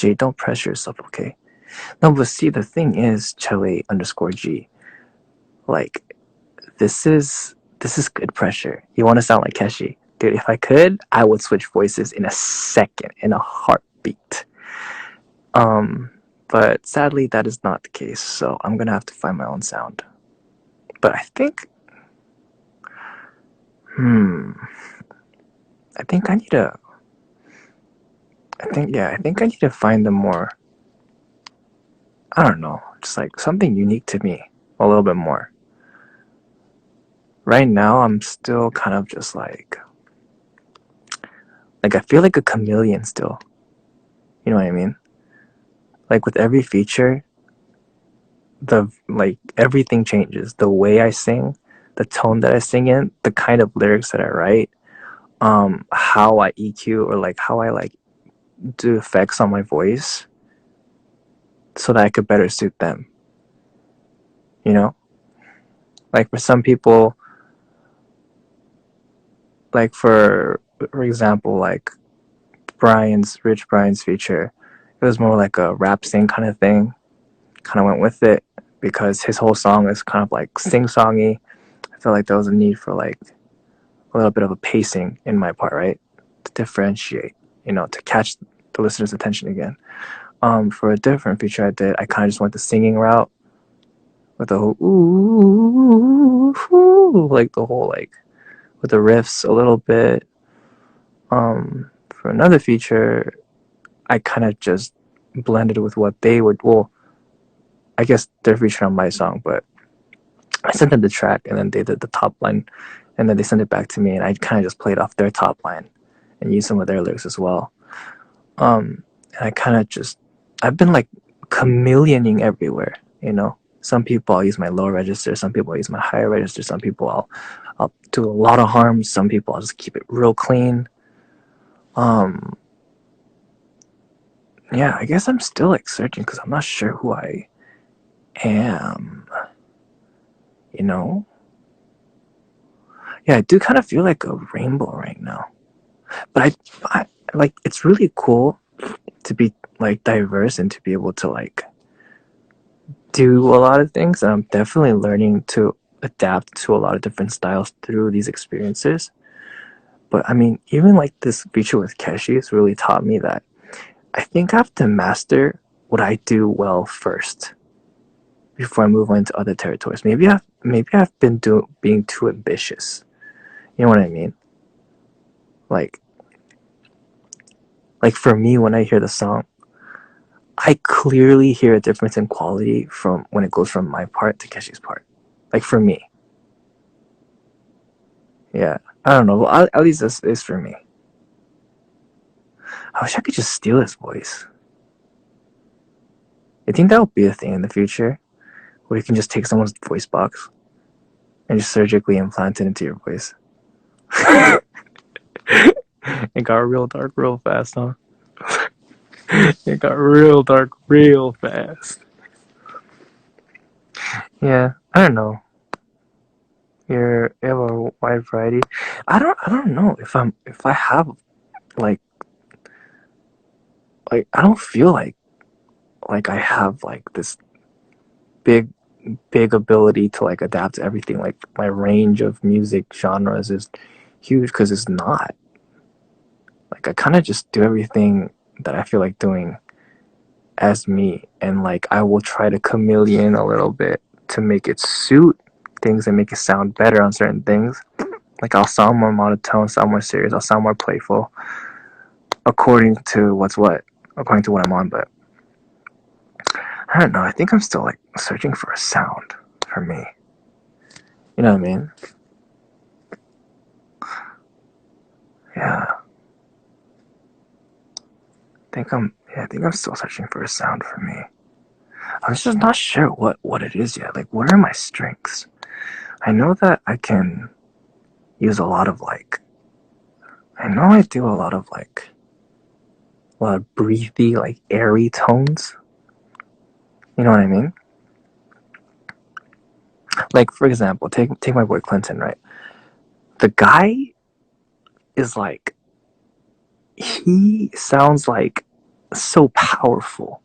eaJ, don't pressure yourself, okay? No, but see, the thing is, Chele_G, like, this is good pressure. You want to sound like Keshi. Dude, if I could, I would switch voices in a second, in a heartbeat. Um, but sadly, that is not the case, so I'm gonna have to find my own sound. But I think, hmm, I think I need to, I think I need to find the more, I don't know, just like something unique to me a little bit more. Right now, I'm still kind of just like I feel like a chameleon still. You know what I mean? Like with every feature, everything changes. The way I sing, the tone that I sing in, the kind of lyrics that I write, how I EQ or like how I like do effects on my voice so that I could better suit them. You know? Like for some people, like for example, like Rich Brian's feature, it was more like a rap sing kind of thing. Kind of went with it because his whole song is kind of like sing-songy. I felt like there was a need for like a little bit of a pacing in my part, right? To differentiate, to catch the listener's attention again. For a different feature I did, I kind of just went the singing route with the whole ooh, ooh, like the whole like with the riffs a little bit. For another feature, I kind of just blended with what they would. Well, I guess they're featured on my song, but I sent them the track and then they did the top line, and then they sent it back to me, and I kind of just played off their top line and used some of their lyrics as well. And I kind of just I've been like chameleoning everywhere. Some people I'll use my low register, some people I'll use my higher register, some people I'll do a lot of harms, some people I'll just keep it real clean. Yeah, I guess I'm still like searching because I'm not sure who I am. You know? Yeah, I do kind of feel like a rainbow right now. But I like it's really cool to be like diverse and to be able to like do a lot of things. And I'm definitely learning to adapt to a lot of different styles through these experiences. But I mean, even like this feature with Keshi has really taught me that I think I have to master what I do well first before I move on to other territories. Maybe I've been being too ambitious. You know what I mean? Like like for me when I hear the song, I clearly hear a difference in quality from when it goes from my part to Keshi's part. Like for me. Yeah. I don't know. Well, at least this is for me. I wish I could just steal his voice. I think that will be a thing in the future where you can just take someone's voice box and just surgically implant it into your voice. It got real dark real fast, huh? It got real dark real fast. Yeah, I don't know. You have a wide variety. I don't know if I have like I don't feel like I have like this big big ability to like adapt to everything. Like my range of music genres is huge because it's not. Like I kind of just do everything that I feel like doing as me, and like I will try to chameleon a little bit to make it suit things and make it sound better on certain things. Like I'll sound more monotone, sound more serious, I'll sound more playful according to according to what I'm on. But I don't know, I think I'm still like searching for a sound for me. You know what I mean? Yeah. I think I'm still searching for a sound for me. I'm just not sure what it is yet. Like what are my strengths? I know that I can use a lot of like I know I do a lot of breathy, like airy tones. You know what I mean? Like for example, take my boy Clinton, right? The guy is like he sounds like so powerful.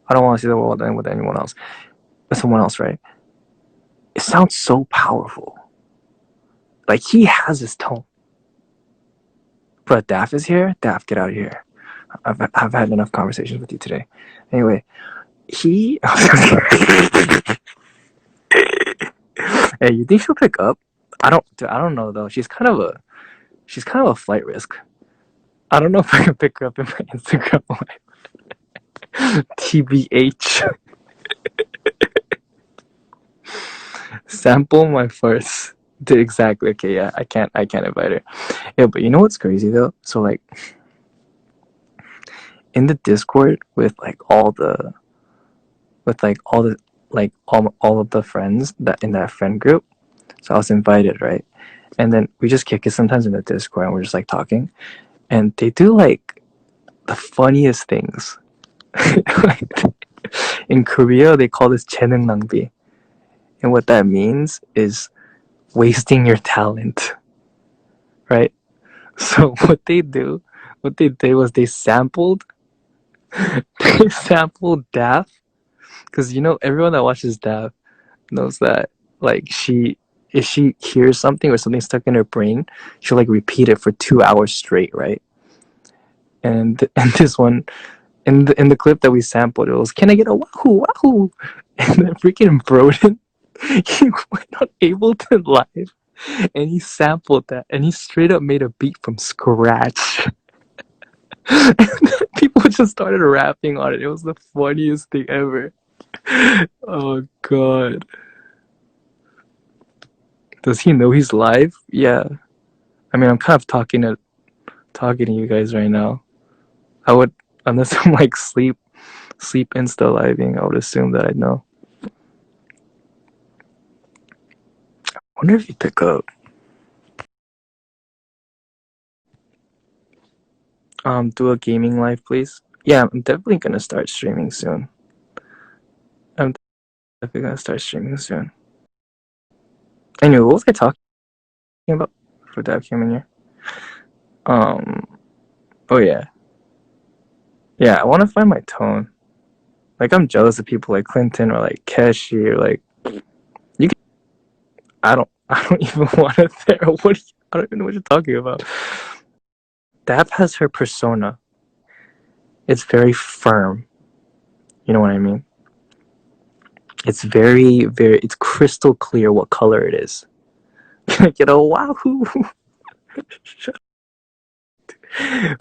I don't want to see the world end with anyone else, with someone else, right? It sounds so powerful. Like he has his tone. But Daff is here. Daff, get out of here. I've had enough conversations with you today. Anyway, he. Hey, you think she'll pick up? I don't know though. She's kind of a flight risk. I don't know if I can pick her up in my Instagram live. TBH. Sample my first. Exactly. Okay, yeah. I can't invite her. Yeah, but you know what's crazy though? So like in the Discord with like all the all of the friends that in that friend group. So I was invited, right? And then we just kick it sometimes in the Discord and we're just like talking. And they do like the funniest things. In Korea they call this 재능 낭비. And what that means is wasting your talent. Right? So what they did was they sampled Daft, because you know everyone that watches Daft knows that like if she hears something or something stuck in her brain, she'll like repeat it for 2 hours straight, right? And this one in the clip that we sampled, it was, "Can I get a wahoo wahoo?" And then freaking Broden, he went on Ableton Live and he sampled that and he straight up made a beat from scratch. And people just started rapping on it. It was the funniest thing ever. Oh god. Does he know he's live? Yeah. I mean, I'm kind of talking to you guys right now. I would, unless I'm like sleep insta living, I would assume that I'd know. I wonder if you pick up. Do a gaming live, please. Yeah, I'm definitely gonna start streaming soon. I'm definitely gonna start streaming soon. Anyway, what was I talking about before Dad came in here? Oh yeah. Yeah, I want to find my tone. Like, I'm jealous of people like Clinton or like Keshi or like you. I don't even want to there. I don't even know what you're talking about. Dap has her persona. It's very firm. You know what I mean? It's it's crystal clear what color it is. Get a wahoo.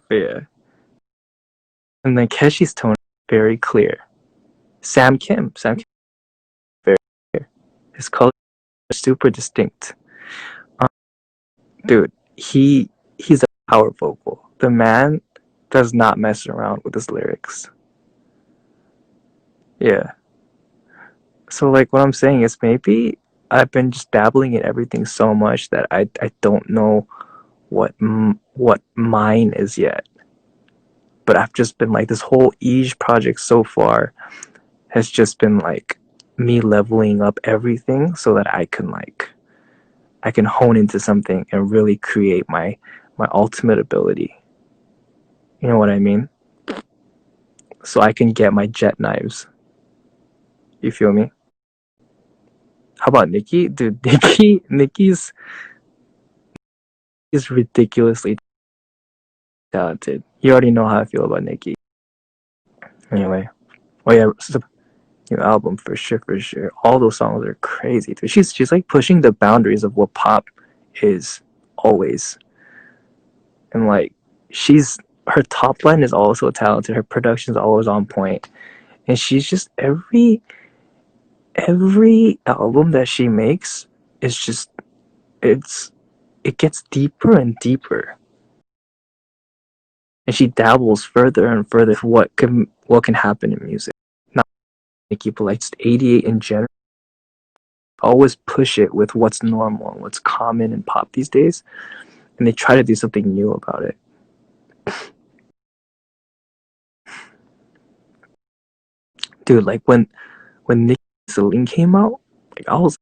But yeah. And then Keshi's tone is very clear. Sam Kim, very clear. His color is super distinct. Dude, he's a power vocal. The man does not mess around with his lyrics. Yeah. So like what I'm saying is maybe I've been just dabbling in everything so much that I don't know what mine is yet. But I've just been like, this whole eaJ project so far has just been like me leveling up everything so that I can hone into something and really create my ultimate ability. You know what I mean? So I can get my jet knives. You feel me? How about Nikki? Dude, Nikki's is ridiculously talented. You already know how I feel about Nikki. Anyway, oh yeah, new album for sure, for sure. All those songs are crazy. Dude. She's like pushing the boundaries of what pop is always, and like her top line is also talented. Her production is always on point, and she's just every album that she makes is just it gets deeper and deeper, and she dabbles further and further with what can happen in music. Not Nicki, but like just 88 in general. Always push it with what's normal and what's common in pop these days, and they try to do something new about it. Dude, like when Nicki Celine came out, like I was,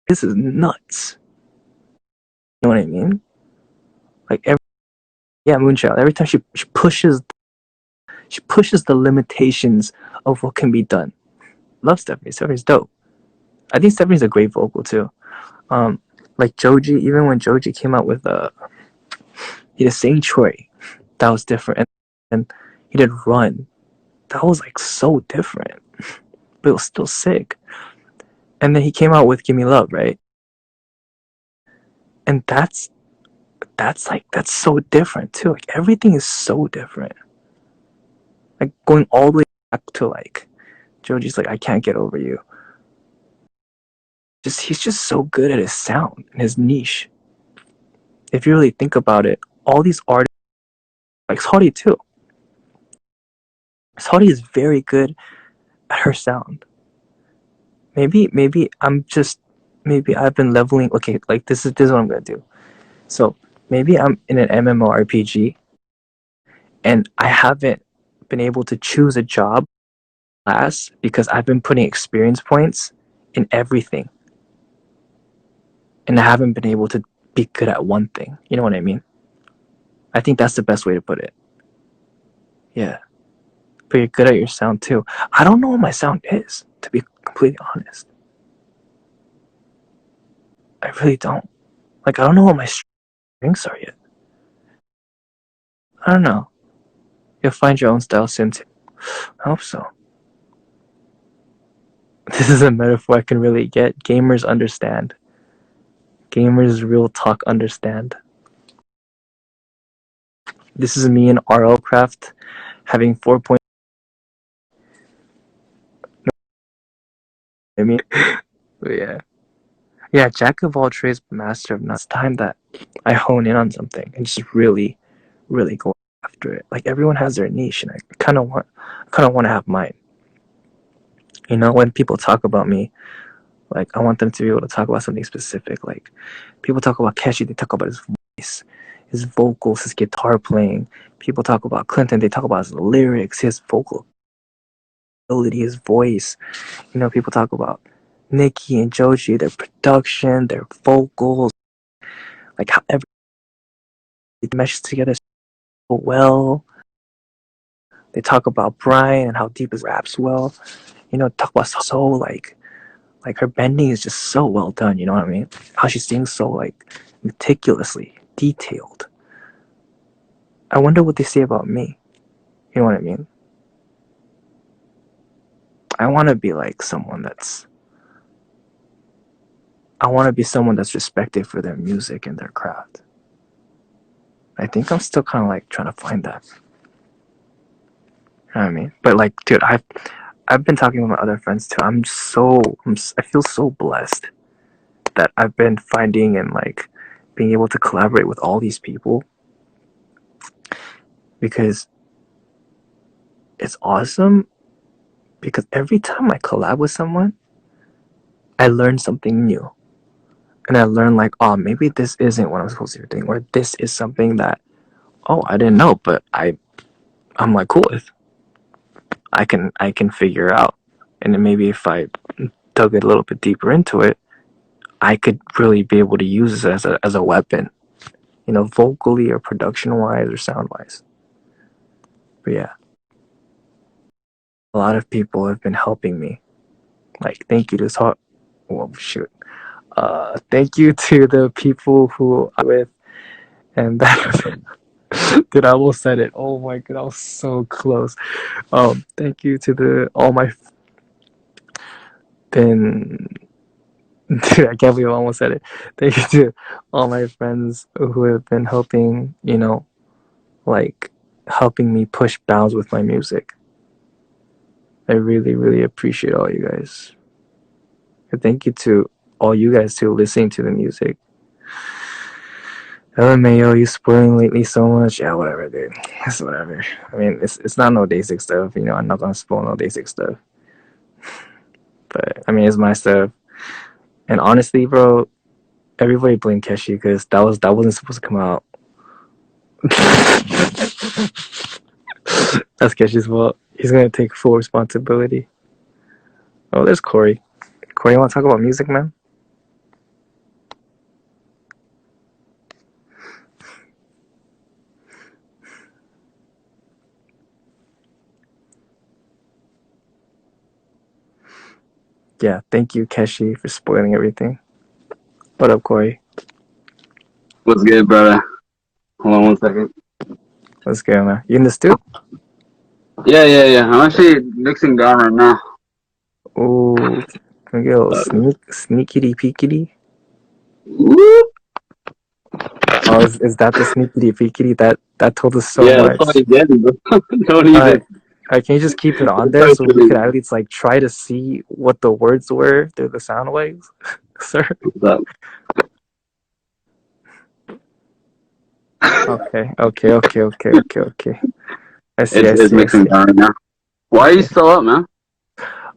this is nuts. You know what I mean? Like Moonchild. Every time she pushes, She pushes the limitations of what can be done. Love Stephanie. Stephanie's dope. I think Stephanie's a great vocal too. Um, like Joji, even when Joji came out with he did Sanctuary, that was different, and he did Run, that was like so different, but it was still sick. And then he came out with Give Me Love, right? And that's so different too. Like everything is so different. Like going all the way back to like Joji's like I Can't Get Over You. He's just so good at his sound and his niche. If you really think about it, all these artists like Saudi too. Saudi is very good at her sound. Maybe I'm just maybe I've been leveling. Okay, like this is what I'm gonna do. So maybe I'm in an MMORPG and I haven't been able to choose a job class because I've been putting experience points in everything, and I haven't been able to be good at one thing. You know what I mean? I think that's the best way to put it. Yeah, but you're good at your sound too. I don't know what my sound is, to be completely honest. I really don't. Like I don't know what my strengths are yet. I don't know. You'll find your own style soon too. I hope so. This is a metaphor I can really get. Gamers understand. Gamers real talk understand. This is me in RL craft having 4 point. I mean, yeah. Yeah, jack of all trades, master of none. It's time that I hone in on something and just really, really go after it. Like everyone has their niche, and I kind of want to have mine. You know, when people talk about me, like I want them to be able to talk about something specific. Like people talk about Keshi, they talk about his voice, his vocals, his guitar playing. People talk about Clinton, they talk about his lyrics, his vocal ability, his voice. You know, people talk about Nikki and Joji, their production, their vocals, like how everything meshes together so well. They talk about Brian and how deep his raps well. You know, talk about so like her bending is just so well done. You know what I mean? How she sings so like meticulously detailed. I wonder what they say about me. You know what I mean? I want to be like someone that's. I want to be someone that's respected for their music and their craft. I think I'm still kind of like trying to find that. You know what I mean? But like, dude, I've been talking with my other friends too. I feel so blessed that I've been finding and like being able to collaborate with all these people because it's awesome. Because every time I collab with someone, I learn something new. And I learn like, oh, maybe this isn't what I'm supposed to be doing, or this is something that, oh, I didn't know, but I'm like cool with. I can figure out, and then maybe if I dug a little bit deeper into it, I could really be able to use it as a weapon, you know, vocally or production wise or sound wise. But yeah, a lot of people have been helping me. Like, thank you to talk. Well, shoot. Thank you to the people who I'm with, and that. Dude, I almost said it. Oh my god, I was so close. Thank you to the all my been. Dude, I can't believe I almost said it. Thank you to all my friends who have been helping. You know, like helping me push bounds with my music. I really, really appreciate all you guys. And thank you to all you guys too listening to the music. LMAO, you spoiling lately so much. Yeah, whatever, dude. It's whatever. I mean, it's not no Day6 stuff. You know, I'm not gonna spoil no Day6 stuff. But I mean, it's my stuff. And honestly, bro, everybody blame Keshi because that wasn't supposed to come out. That's Keshi's fault. He's gonna take full responsibility. Oh, there's Corey. Corey, you want to talk about music, man? Yeah, thank you, Keshi, for spoiling everything. What up, Corey? What's good, brother? Hold on 1 second. What's good, man? You in the stew? Yeah. I'm actually mixing down right now. Ooh, can we get a little sneakity peekity? Whoop. Oh, is that the sneakity peekity that told us so Yeah, that's all much? you getting, bro. Don't All even. right, all right, can you just keep it on That's there all so we you're could getting. at least like try to see what the words were through the sound waves, sir? What's up? Okay. I see, I It's see, I mixing see. down right now. Why are you Okay. still up, man?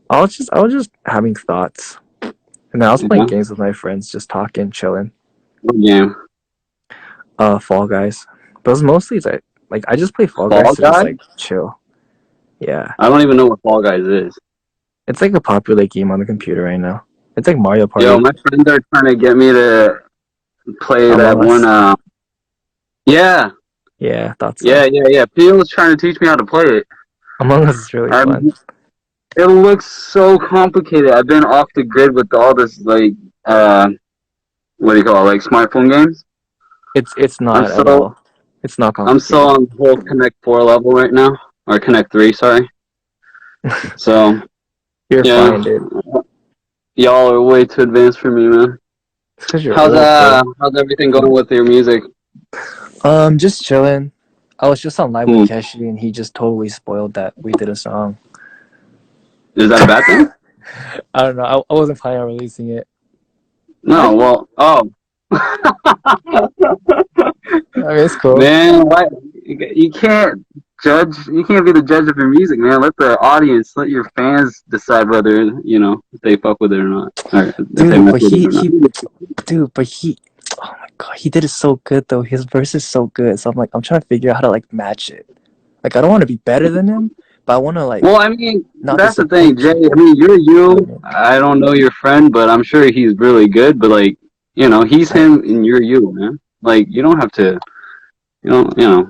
I was just having thoughts, and then I was playing Yeah. games with my friends, just talking, chilling. What game? Fall Guys. But it was mostly like I just play Fall Guys Fall to just Guy? like chill. Yeah, I don't even know what Fall Guys is. it's like a popular game on the computer right now. It's like Mario Yo, Party, my friends are trying to get me to play that Among one. Us. Yeah, Yeah, thought so. yeah. Peter was trying to teach me how to play it. Among Us is really I, fun. it looks so complicated. I've been off the grid with all this like uh what do you call it, like smartphone games. It's I'm not at so all. It's not I'm so complicated. on the whole Connect 4 level right now, or Connect 3, sorry. So You're yeah, fine, dude. y'all are way too advanced for me, man. It's because you're old, bro. How's everything going with your music? Just chilling. I was just on live with Hmm. Keshi, and he just totally spoiled that we did a song. Is that a bad thing? I don't know. I wasn't planning on releasing it. No, Actually, well, oh. I mean, it's cool. Man, why you can't judge? You can't be the judge of your music, man. Let the audience, let your fans decide whether if they fuck with it or not, or if they Dude, mess but with it or not. dude, but he, oh my god, he did it so good though. His verse is so good. So I'm like, I'm trying to figure out how to like match it. Like, I don't want to be better than him, but I want to like Well, I mean, not that's the thing, disappoint Jay. you. I mean, you're You know you. what I mean? I don't know your friend, but I'm sure he's really good. But like, he's I, him and you're you, man. Like, you don't have to.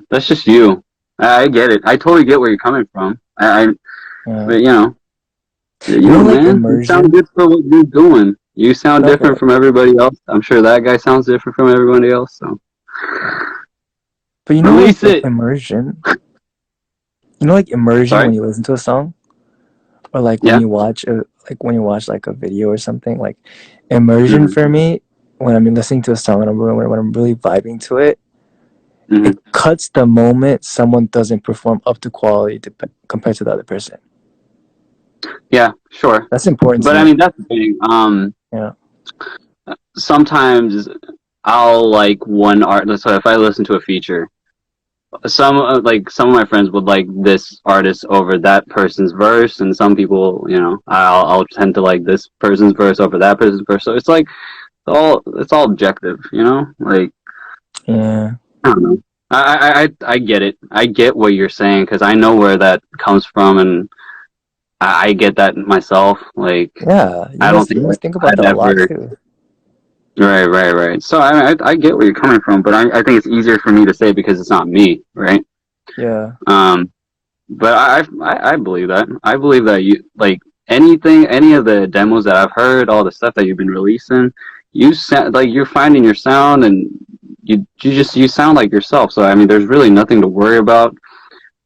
That's just you. I get it. I totally get where you're coming from. uh, But you're you know, you, like man. You sound immersion. good for what you're doing. You sound No, but different from everybody else. I'm sure that guy sounds different from everybody else. So you know, release like it. immersion. You know, like immersion Sorry. when you listen to a song, or like when Yeah. you watch like a video or something. Like immersion Hmm. for me, when I'm listening to a song and when I'm really vibing to it, Hmm. it cuts the moment someone doesn't perform up to quality compared to the other person. Yeah. Sure. That's important to But I me. mean, that's the thing. Yeah. Sometimes I'll like one art. So if I listen to a feature, some of my friends would like this artist over that person's verse, and some people, I'll tend to like this person's verse over that person's verse. So it's like it's all objective, Like Yeah. I don't know. I get it. I get what you're saying because I know where that comes from, and I get that myself. Like Yeah. I don't You think must think about I'd that a lot ever. too. Right. So I get where you're coming from, but I think it's easier for me to say because it's not me, right? Yeah. Um, but I believe that. I believe that you like anything, any of the demos that I've heard, all the stuff that you've been releasing, you sound like you're finding your sound, and you sound like yourself. So I mean, there's really nothing to worry about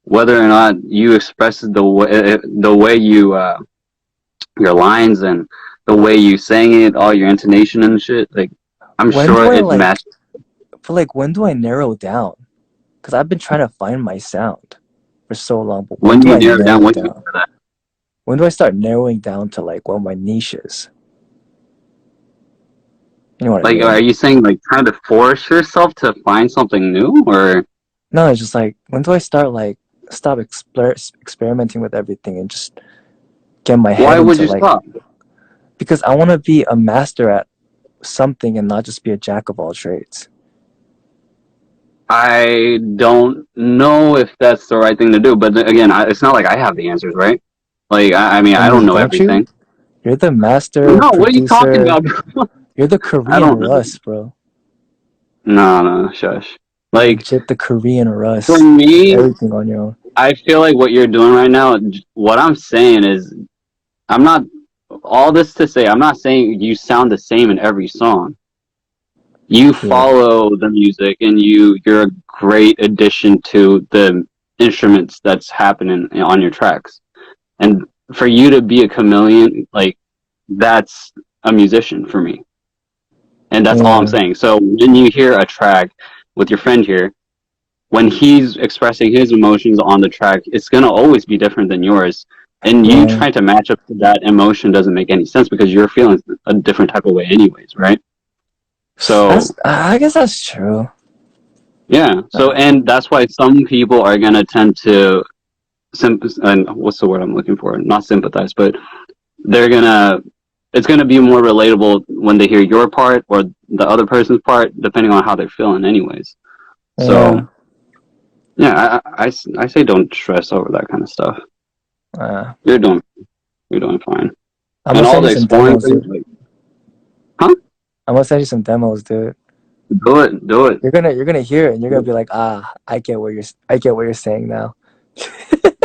whether or not you express the way you your lines and the way you sang it, all your intonation and shit. Like I'm When sure do I it matched. like? For like, when do I narrow down? Because I've been trying to find my sound for so long, but when When do you I narrow down, narrow what do you mean down? by that? When do I start narrowing down to like what my niche is? You know what I Like, are mean? you saying like trying to force yourself to find something new, or No, it's just like, when do I start like stop experimenting with everything and just get my head why would into you like, stop? because I want to be a master at something and not just be a jack of all trades. I don't know if that's the right thing to do, but again, it's not like I have the answers, right? Like, I mean, I I don't mean, know don't you? everything. You're the master No, what are you talking producer. about, bro? You're the I Korean don't know. Russ, bro. No, shush. You're Like, legit the Korean for Russ. me, Everything on your own. I feel like what you're doing right now, what I'm saying is, I'm not. all this to say, I'm not saying you sound the same in every song. You Yeah. follow the music, and you're a great addition to the instruments that's happening on your tracks. And for you to be a chameleon, like that's a musician for me. And that's all I'm Yeah. saying. So when you hear a track with your friend here, when he's expressing his emotions on the track, it's gonna always be different than yours. And you Yeah. trying to match up to that emotion doesn't make any sense because you're feeling a different type of way anyways, right? So I guess that's true. yeah. So and that's why some people are gonna tend to and what's the word I'm looking for? Not sympathize, but they're gonna it's gonna be more relatable when they hear your part or the other person's part, depending on how they're feeling anyways. So Yeah. yeah, I say don't stress over that kind of stuff. Uh, You're doing you're doing fine. I'm gonna And all send the you some exploring demos, things, dude. like, huh? I'm gonna send you some demos, dude. Do it, do it. You're gonna hear it and you're gonna be like, ah, I get what you're saying now.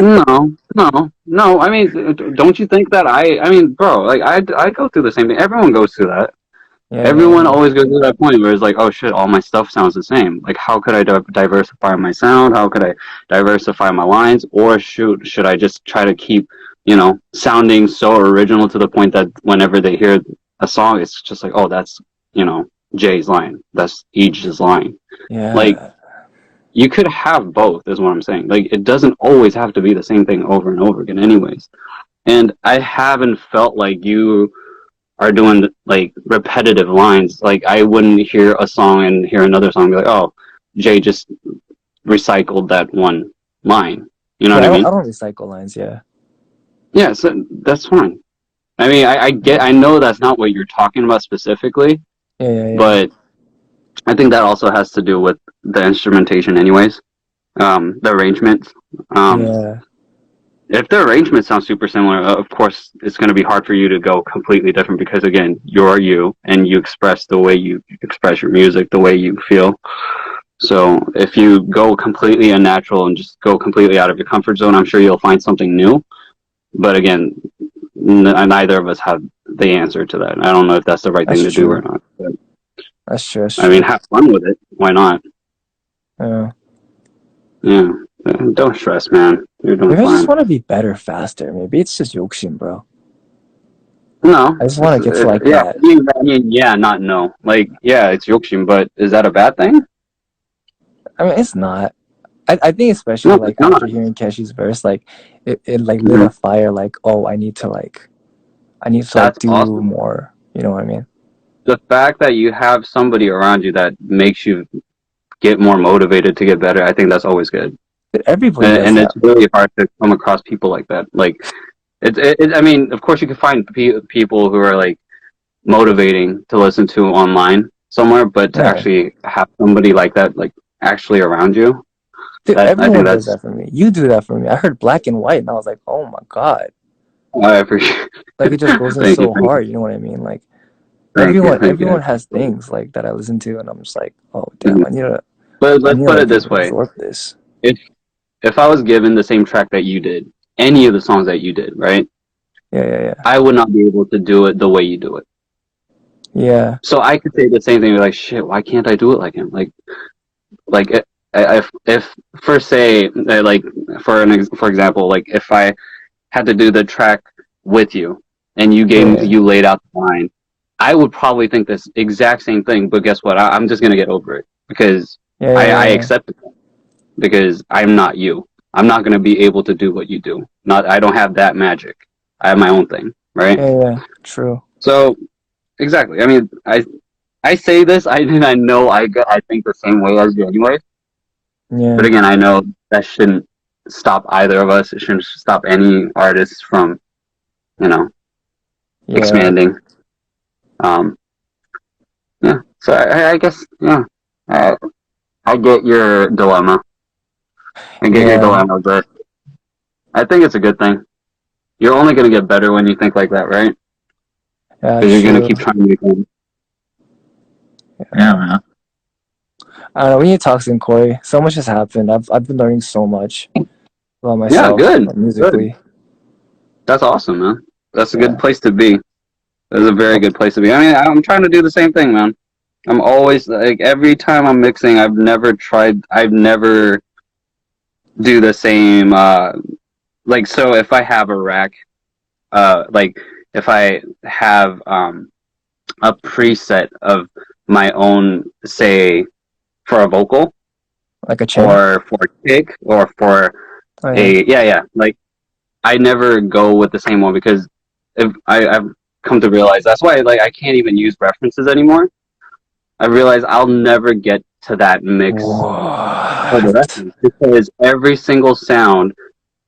No, no, no. I mean, don't you think that I mean, bro, like I go through the same thing. Everyone goes through that. Yeah, yeah, Everyone yeah. always goes to that point where it's like, oh shit, all my stuff sounds the same. Like, how could I diversify my sound? How could I diversify my lines? Or should I just try to keep, sounding so original to the point that whenever they hear a song, it's just like, oh, that's, Jay's line. That's eaJ's line. Like, Yeah. you could have both, is what I'm saying. Like, it doesn't always have to be the same thing over and over again, anyways. And I haven't felt like you are doing like repetitive lines. Like I wouldn't hear a song and hear another song and be like, oh, Jay just recycled that one line. You know Yeah, what I I mean? don't recycle lines, yeah. Yeah, so that's fine. I mean, I know that's not what you're talking about specifically, Yeah, yeah, yeah. but I think that also has to do with the instrumentation, anyways. The arrangement. Um, Yeah. if the arrangement sounds super similar, of course, it's going to be hard for you to go completely different because, again, you're you and you express the way you express your music, the way you feel. So if you go completely unnatural and just go completely out of your comfort zone, I'm sure you'll find something new. But again, neither of us have the answer to that. I don't know if that's the right That's thing to do or true. not. But, That's true, that's I mean, true. have fun with it. Why not? Yeah. Yeah. Don't stress, man. You're doing Maybe I just fine. wanna be better faster. Maybe it's just 욕심, bro. No, I just wanna get to like yeah, that. yeah, not no. Like, yeah, it's Yorkshire, but is that a bad thing? I mean it's not. I think especially No, like it's not. after hearing Keshi's verse, like it like lit Mhm. a fire like, oh, I need to like That's do awesome. more. You know what I mean? The fact that you have somebody around you that makes you get more motivated to get better, I think that's always good. But everybody And, does and that. it's really hard to come across people like that. Like, I mean, of course, you can find people who are like motivating to listen to online somewhere, but to Yeah. actually have somebody like that, like actually around you, Dude, that I think everyone does that's that for me. You do that for me. I heard black and white and I was like, oh my God. I appreciate. Like it just goes in Thank you, so thank you, hard, you know what I mean? Like thank you, thank everyone you. has things like that I listen to and I'm just like, oh damn, Mhm. But I let's need to put it like this way: absorb this. if if I was given the same track that you did, any of the songs that you did, right, Yeah, yeah, yeah. I would not be able to do it the way you do it. Yeah. So I could say the same thing, like, shit, why can't I do it like him? Like if for say, like for example, like if I had to do the track with you and Yeah. you laid out the line, I would probably think this exact same thing. But guess what? I'm just gonna get over it because Yeah, I yeah, yeah. accept it because I'm not you. I'm not gonna be able to do what you do. Not I don't have that magic. I have my own thing, right? Yeah, yeah. Yeah. True. So exactly. I mean, I say this. I know I think the same way as you anyway. But Yeah. again, I know that shouldn't stop either of us. It shouldn't stop any artists from you know Yeah. expanding. Um, yeah. So I guess yeah. I, I get your dilemma. I get your Yeah. dilemma, but I think it's a good thing. You're only gonna get better when you think like that, right? Yeah, Because you're gonna true. keep trying to again. Yeah, Yeah. man. I don't know, we need to talk soon, Corey. So much has happened. I've been learning so much about Yeah, myself good, good. musically. That's awesome, man. That's a good Yeah. place to be. It's a very good place to be. I mean, I'm trying to do the same thing, man. I'm always like every time I'm mixing, I've never do the same. Like so, if I have a rack, like if I have a preset of my own, say for a vocal Like a chain? or for a kick or for Oh yeah. a yeah, like I never go with the same one because if I've come to realize that's why like I can't even use references anymore. I realize I'll never get to that mix for the What? reference because every single sound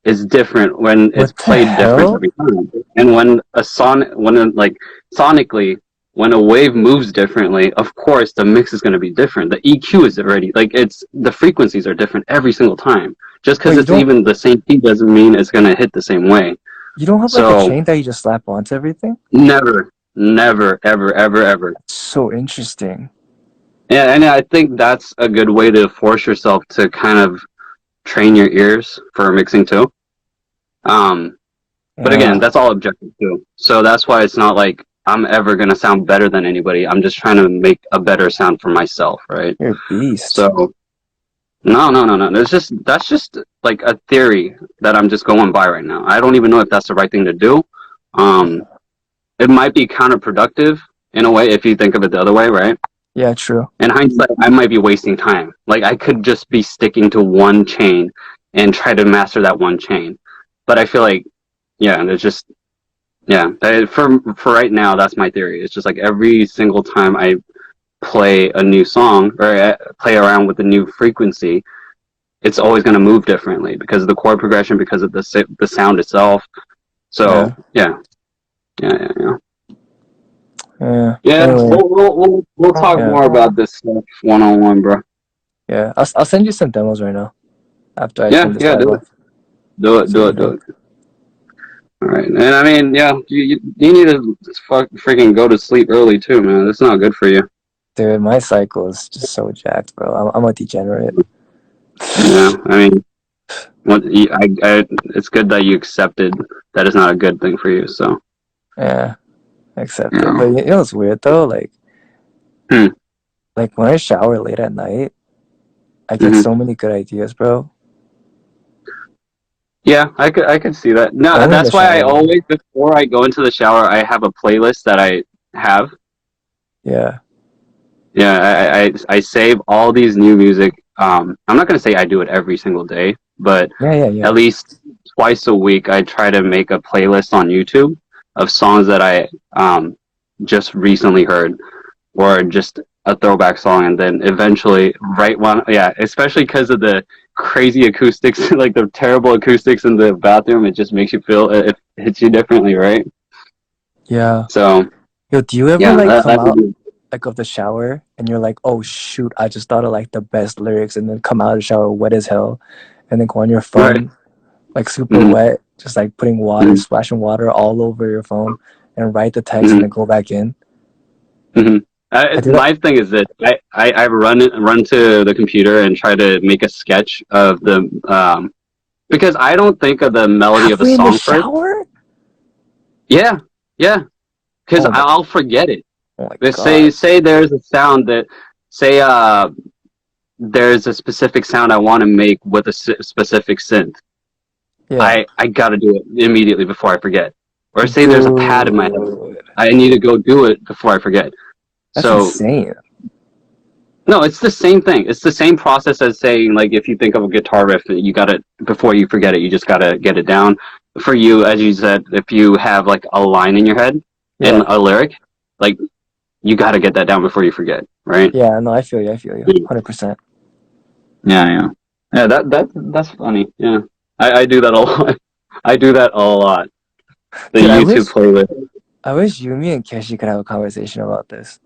is different when it's What the played different hell? every time. And like sonically, when a wave moves differently, of course the mix is going to be different. The EQ is already like it's the frequencies are different every single time. Just because Wait, it's even the same key doesn't mean it's going to hit the same way. you don't have like a So chain that you just slap onto everything? never, never, ever, ever, ever. So interesting. Yeah, and I think that's a good way to force yourself to kind of train your ears for mixing too. Um, But again, Yeah. that's all objective too. So that's why it's not like I'm ever gonna sound better than anybody. I'm just trying to make a better sound for myself, right? You're a beast. So no. That's just like a theory that I'm just going by right now. I don't even know if that's the right thing to do. Um, it might be counterproductive in a way if you think of it the other way, right? Yeah, true. In hindsight, I might be wasting time. Like I could just be sticking to one chain and try to master that one chain. But I feel like, yeah, there's just yeah, for right now, that's my theory. It's just like every single time I play a new song or I play around with a new frequency, it's always going to move differently because of the chord progression, because of the sound itself. So Yeah. yeah. Yeah. Yeah, Anyway, we'll talk yeah. more about this stuff one on one, bro. Yeah. I'll send you some demos right now after I turn this Yeah, live do it, off. See what you do think. it. All right, and I mean, yeah, you need to freaking go to sleep early too, man. That's not good for you. Dude, my cycle is just so jacked, bro. I'm a degenerate. Yeah, I mean, it's good that you accepted that it's not a good thing for you. So, Yeah, I accept you it. But know. you know what's weird though? Hmm. Like when I shower late at night, I get Hmm. so many good ideas, bro. Yeah, I could see that. No, Only in the that's why I shower though. always before I go into the shower, I have a playlist that I have. Yeah. Yeah, I save all these new music. I'm not gonna say I do it every single day, but Yeah. at least twice a week, I try to make a playlist on YouTube of songs that I just recently heard or just a throwback song, and then eventually write one. Yeah, especially because of the crazy acoustics, like the terrible acoustics in the bathroom, it just makes you feel it hits you differently, right? Yeah. So Yo, do you ever yeah, like come that would out be like of the shower and you're like, oh shoot, I just thought of like the best lyrics, and then come out of the shower wet as hell, and then go on your right. phone like super Hmm. wet, just like putting water, Hmm. splashing water all over your phone, and write the text and Hmm. then go back in. Hmm. I do that. My thing is that I run to the computer and try to make a sketch of the because I don't think of the melody of a Halfway in the song first. shower? Yeah, yeah, because Oh my, I'll forget it. oh my But god. say there's a sound that say there's a specific sound I want to make with a specific synth. Yeah. I gotta do it immediately before I forget. Or say there's a pad in my head. Dude. I need to go do it before I forget. That's So insane. no, it's the same thing. It's the same process as saying like if you think of a guitar riff, you got to before you forget it, you just gotta get it down. For you, as you said, if you have like a line in your head and Yeah. a lyric, like you got to get that down before you forget, right? Yeah, no, I feel you. I feel you. 100%. Yeah. That's funny. Yeah, I do that a lot. I do that a lot. The Dude, YouTube playlist. I wish you, me, and Keshi could have a conversation about this.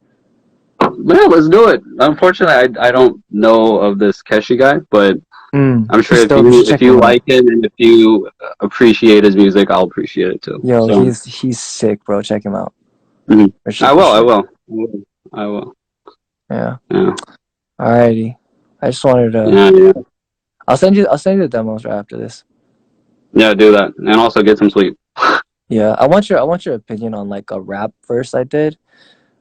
Yeah, let's do it. Unfortunately, I don't know of this Keshi guy, but I'm sure He's dope. You should if check you him out. like him and if you appreciate his music, I'll appreciate it too. Yo, So he's sick, bro. Check him out. mhm. For sure, for I sure. will, I will. Yeah. Yeah, Alrighty. I just wanted to. yeah. I'll send you the demos right after this. Yeah, do that, and also get some sleep. Yeah, I want your opinion on like a rap verse I did.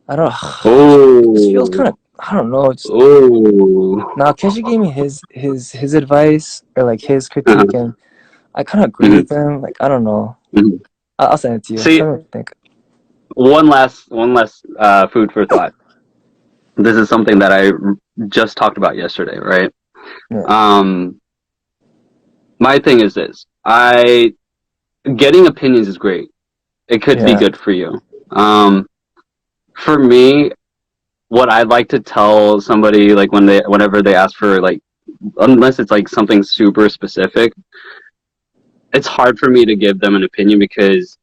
I don't. It just feels kind Oh, of. I don't know. It's oh. now Kesha gave me his advice or like his Uh-huh. critique, and I kind of agree Mhm, with him. Like I don't know. mhm. I'll send it to you. See, Tell me what you think. one last food for thought. This is something that I just talked about yesterday, right? Yeah, Um, my thing is this: I getting opinions is great. It could be yeah, good for you. Um, for me, what I'd like to tell somebody, like whenever they ask for like, unless it's like something super specific, it's hard for me to give them an opinion because,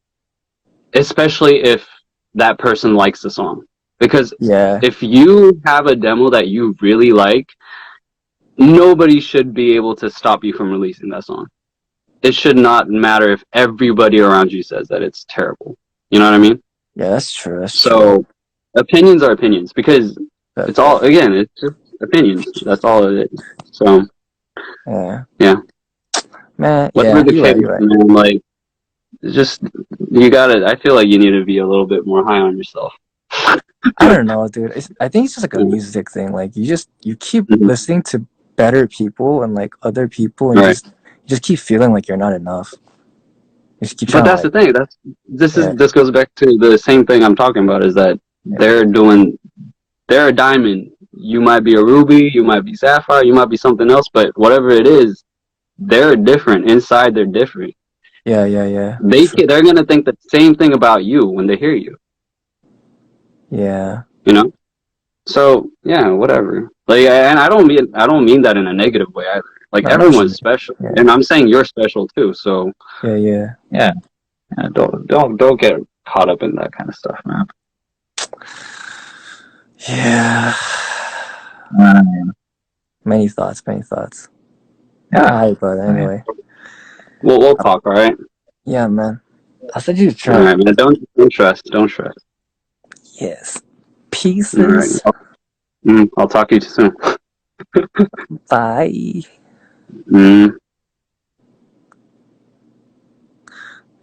especially if that person likes the song, because yeah, if you have a demo that you really like, nobody should be able to stop you from releasing that song. It should not matter if everybody around you says that it's terrible. You know what I mean? yeah. That's true. That's true. So opinions are opinions because That, it's all, again, it's just opinions. That's all it is. So yeah, yeah, man. whatever Yeah, the you're case, right. You're right. man, like just you gotta. I feel like you need to be a little bit more high on yourself. I don't know, dude. I think it's just like a music thing. Like you keep Mhm. listening to better people and like other people, and Right. you just keep feeling like you're not enough. You just keep But trying to that's the like, thing. yeah, This goes back to the same thing I'm talking about. Is that yeah, they're a diamond. You might be a ruby. You might be sapphire. You might be something else. But whatever it is, they're different. Inside, they're different. yeah, yeah, yeah. They True. they're gonna think the same thing about you when they hear you. Yeah. You know. So yeah, whatever. Like, and I don't mean that in a negative way either. Like No, I know what you everyone's mean. special, Yeah, and I'm saying you're special too. So yeah, yeah, yeah, yeah, don't get caught up in that kind of stuff, man. yeah. Um, Many thoughts, many thoughts. All yeah, right, brother. yeah. Anyway, We'll talk. All right. yeah, man. I'll send you the All track. right, man. Don't stress. Don't stress. Yes. All right. Pieces. I'll talk to you soon. Bye. Mm,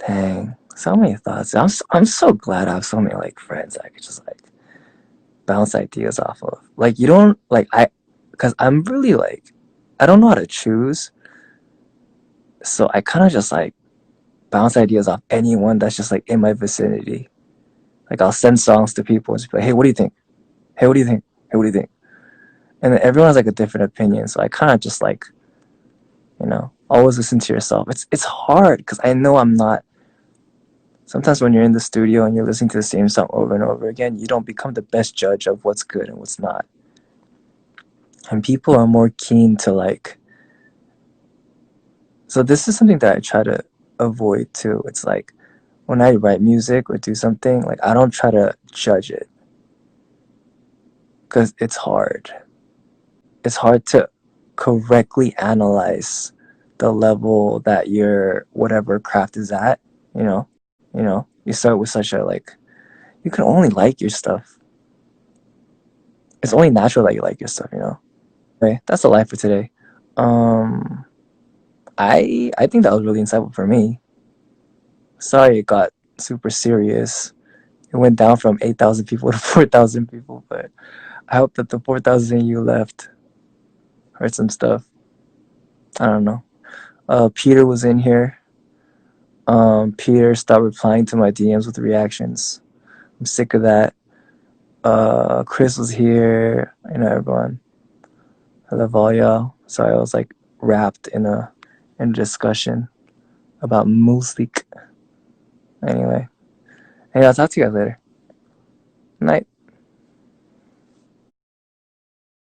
Dang. So many thoughts. I'm so glad I have so many like friends I could just like bounce ideas off of. Like you don't like I, because I'm really like I don't know how to choose, so I kind of just like bounce ideas off anyone that's just like in my vicinity. Like I'll send songs to people and just be like, hey, what do you think? Hey, what do you think? Hey, what do you think? And then everyone has like a different opinion, so I kind of just like always listen to yourself. It's hard because I know I'm not. Sometimes when you're in the studio and you're listening to the same song over and over again, you don't become the best judge of what's good and what's not. And people are more keen to like. So this is something that I try to avoid too. It's like when I write music or do something, like I don't try to judge it because it's hard. It's hard to correctly analyze the level that your whatever craft is at. You know, you start with such a like you can only like your stuff. It's only natural that you like your stuff. Okay, that's the life for today. Um, I think that was really insightful for me. Sorry, it got super serious. It went down from 8,000 people to 4,000 people, but I hope that the 4,000 you left heard some stuff. I don't know. Peter was in here. Peter stopped replying to my DMs with reactions. I'm sick of that. Chris was here. Everyone. I love all y'all. Sorry, I was like wrapped in a discussion about music. Anyway, hey, I'll talk to you guys later. Night.